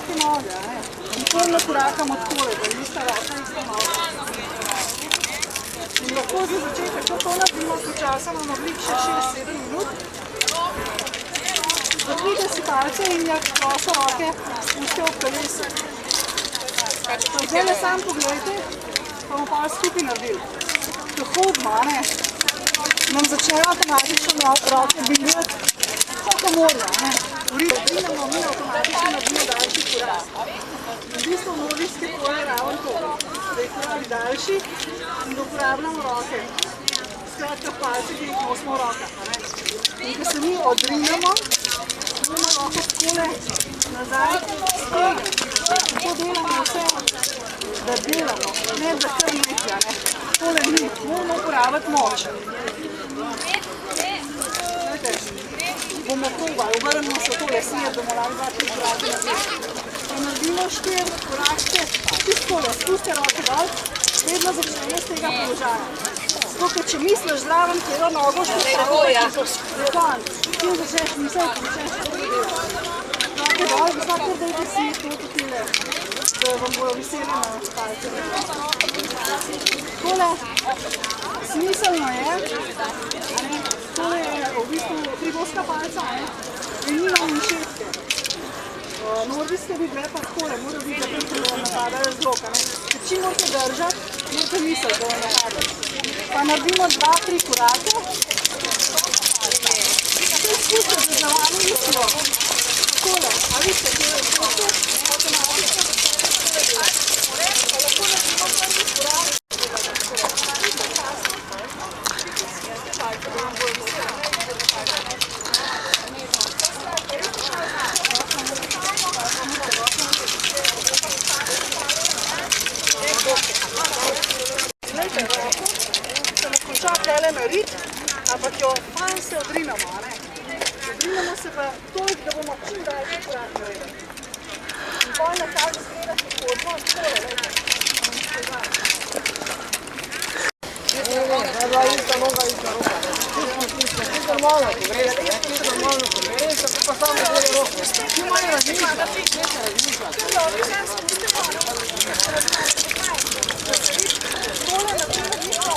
enake noge, ne? Nikoli ne korakamo takole, da ista roka, ista noga. In lahko za začetek, ko to naredimo, počasno na oblik še 6-7 minut. Zatvite si palce in jak prosto roke spustite ob kolesu. Zdaj sam pogledajte, pa bomo pa skupaj naredili. Ko hodimo, ne, nam začnejo avtomatično roke bingati, koliko morajo, ne. Odrinemo mi avtomatično naredimo daljši korak. V bistvu nordijske hoje je ravno to, da je korak daljši in da uporabljamo roke. Skratka palce, ki jih nosimo v rokah. In ko se mi odrinemo, imamo roko takole nazaj, stegnemo. To delamo vse, da delamo, ne da kar nekaj. Tole ni, moramo uporabiti moč. Bomo probali, obrnemo se tole smer, da bomo lahko 2-3 korake naredili. In naredimo 4 korakče, čisto tole, spustite roke dol, vedno začnemo z tega položaja. Zato, ker če misliš zraven, kjero nogo, što se hoja, je konc. Ti začneš misliti, začneš to delati. Roke dol, vsak dajte si to tukile, da vam bojo veseli na palce. Tole smiselno je, tole je v bistvu triboska palca in nima mišetke. Nordijske bi bile pa takole, mora biti, da bi napadajo z roka. Ker čim morate držati, morate misliti, da vam napadajo. Pa naredimo 2-3 korake. Vse spustite, da za vami mislijo. Takole, a vidite, kje je spustite, avtomatično. Pa lahko naredimo prvi korak. Se ne konča tele narit, ampak jo fajn se odrinamo, ne? Odrinamo se pa toliko, da bomo čim daljši korak naredili. In bolj nekako zgleda, ki hodimo, tole, lejte. Ista noga. Čisto normalno pogrešati, čisto normalno pogrešati, pa samo dvije roke. Ti manj razmišljati, neće razmišljati. Tole na primer ništa.